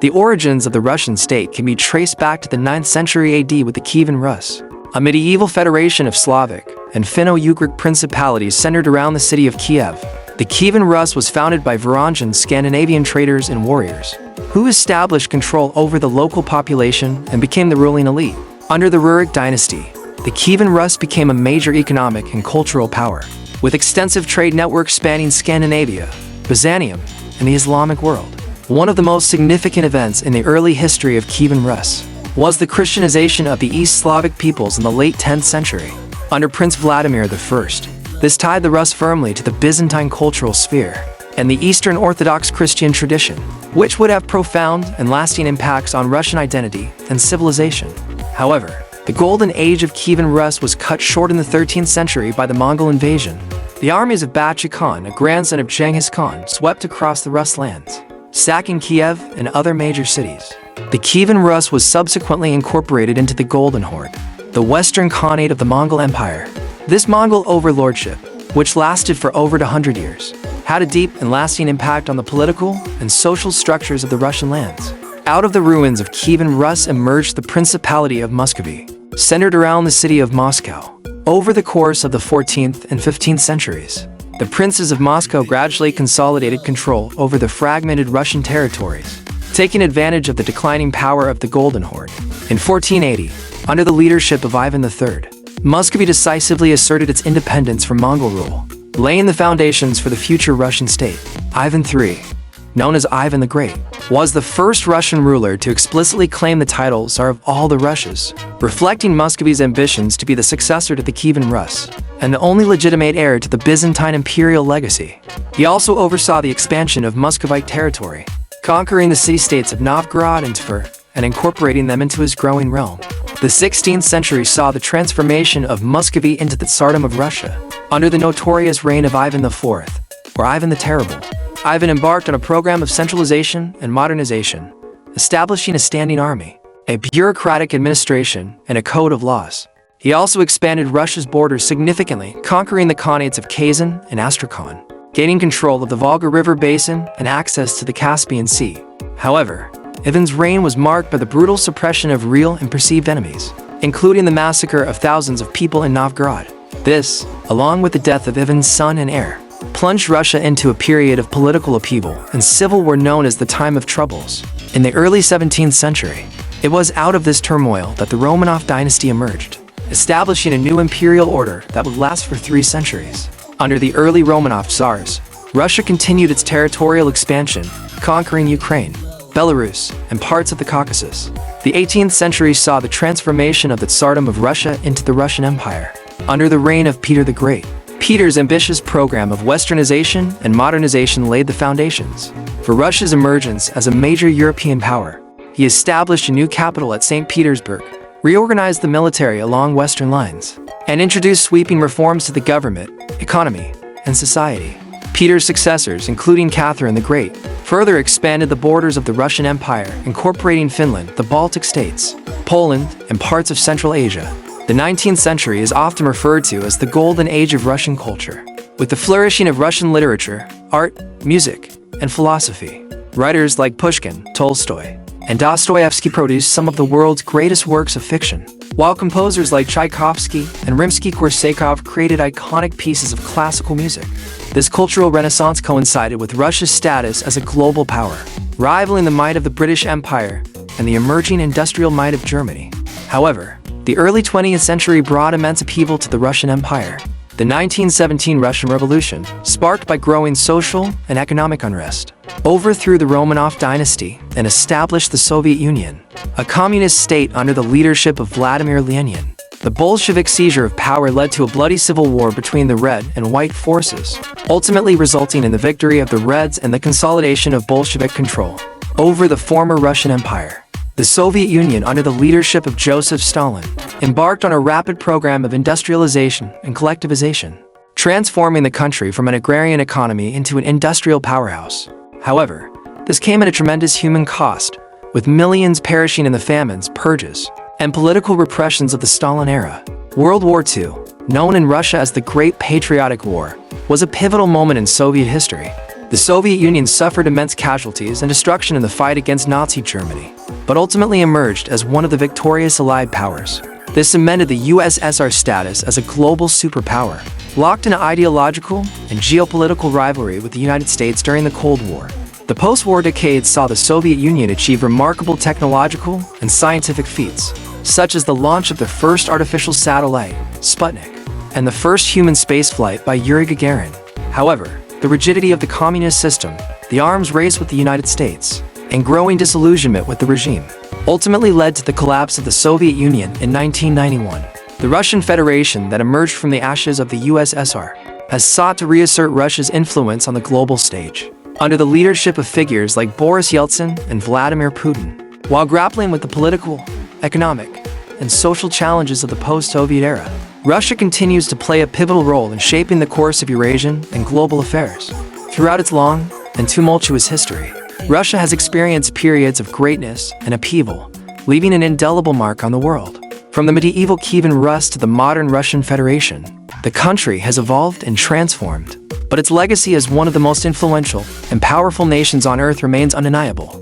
The origins of the Russian state can be traced back to the 9th century AD with the Kievan Rus, a medieval federation of Slavic and Finno-Ugric principalities centered around the city of Kiev. The Kievan Rus was founded by Varangian Scandinavian traders and warriors, who established control over the local population and became the ruling elite. Under the Rurik dynasty, the Kievan Rus became a major economic and cultural power, with extensive trade networks spanning Scandinavia, Byzantium, and the Islamic world. One of the most significant events in the early history of Kievan Rus was the Christianization of the East Slavic peoples in the late 10th century. Under Prince Vladimir I, this tied the Rus firmly to the Byzantine cultural sphere and the Eastern Orthodox Christian tradition, which would have profound and lasting impacts on Russian identity and civilization. However, the golden age of Kievan Rus was cut short in the 13th century by the Mongol invasion. The armies of Bachi Khan, a grandson of Genghis Khan, swept across the Rus lands, sacking Kiev and other major cities. The Kievan Rus was subsequently incorporated into the Golden Horde, the Western Khanate of the Mongol Empire. This Mongol overlordship, which lasted for over 100 years, had a deep and lasting impact on the political and social structures of the Russian lands. Out of the ruins of Kievan Rus emerged the Principality of Muscovy, centered around the city of Moscow. Over the course of the 14th and 15th centuries, the princes of Moscow gradually consolidated control over the fragmented Russian territories, taking advantage of the declining power of the Golden Horde. In 1480, under the leadership of Ivan III, Muscovy decisively asserted its independence from Mongol rule, laying the foundations for the future Russian state. Ivan III, known as Ivan the Great, was the first Russian ruler to explicitly claim the title Tsar of all the Russias, reflecting Muscovy's ambitions to be the successor to the Kievan Rus and the only legitimate heir to the Byzantine imperial legacy. He also oversaw the expansion of Muscovite territory, conquering the city-states of Novgorod and Tver and incorporating them into his growing realm. The 16th century saw the transformation of Muscovy into the Tsardom of Russia. Under the notorious reign of Ivan IV, or Ivan the Terrible, Ivan embarked on a program of centralization and modernization, establishing a standing army, a bureaucratic administration, and a code of laws. He also expanded Russia's borders significantly, conquering the Khanates of Kazan and Astrakhan, gaining control of the Volga River basin and access to the Caspian Sea. However, Ivan's reign was marked by the brutal suppression of real and perceived enemies, including the massacre of thousands of people in Novgorod. This, along with the death of Ivan's son and heir, plunged Russia into a period of political upheaval and civil war known as the Time of Troubles. In the early 17th century, it was out of this turmoil that the Romanov dynasty emerged, establishing a new imperial order that would last for 3 centuries. Under the early Romanov Tsars, Russia continued its territorial expansion, conquering Ukraine, Belarus, and parts of the Caucasus. The 18th century saw the transformation of the Tsardom of Russia into the Russian Empire. Under the reign of Peter the Great, Peter's ambitious program of westernization and modernization laid the foundations for Russia's emergence as a major European power. He established a new capital at St. Petersburg, reorganized the military along Western lines, and introduced sweeping reforms to the government, economy, and society. Peter's successors, including Catherine the Great, further expanded the borders of the Russian Empire, incorporating Finland, the Baltic states, Poland, and parts of Central Asia. The 19th century is often referred to as the golden age of Russian culture, with the flourishing of Russian literature, art, music, and philosophy. Writers like Pushkin, Tolstoy, and Dostoevsky produced some of the world's greatest works of fiction, while composers like Tchaikovsky and Rimsky-Korsakov created iconic pieces of classical music. This cultural renaissance coincided with Russia's status as a global power, rivaling the might of the British Empire and the emerging industrial might of Germany. However, the early 20th century brought immense upheaval to the Russian Empire. The 1917 Russian Revolution, sparked by growing social and economic unrest, overthrew the Romanov dynasty and established the Soviet Union, a communist state under the leadership of Vladimir Lenin. The Bolshevik seizure of power led to a bloody civil war between the Red and White forces, ultimately resulting in the victory of the Reds and the consolidation of Bolshevik control over the former Russian Empire. The Soviet Union, under the leadership of Joseph Stalin, embarked on a rapid program of industrialization and collectivization, transforming the country from an agrarian economy into an industrial powerhouse. However, this came at a tremendous human cost, with millions perishing in the famines, purges, and political repressions of the Stalin era. World War II, known in Russia as the Great Patriotic War, was a pivotal moment in Soviet history. The Soviet Union suffered immense casualties and destruction in the fight against Nazi Germany, but ultimately emerged as one of the victorious Allied powers. This cemented the USSR's status as a global superpower, locked in an ideological and geopolitical rivalry with the United States during the Cold War. The post-war decades saw the Soviet Union achieve remarkable technological and scientific feats, such as the launch of the first artificial satellite, Sputnik, and the first human spaceflight by Yuri Gagarin. However, the rigidity of the communist system, the arms race with the United States, and growing disillusionment with the regime ultimately led to the collapse of the Soviet Union in 1991. The Russian Federation that emerged from the ashes of the USSR has sought to reassert Russia's influence on the global stage, under the leadership of figures like Boris Yeltsin and Vladimir Putin. While grappling with the political, economic, and social challenges of the post-Soviet era, Russia continues to play a pivotal role in shaping the course of Eurasian and global affairs. Throughout its long and tumultuous history, Russia has experienced periods of greatness and upheaval, leaving an indelible mark on the world. From the medieval Kievan Rus to the modern Russian Federation, the country has evolved and transformed, but its legacy as one of the most influential and powerful nations on earth remains undeniable.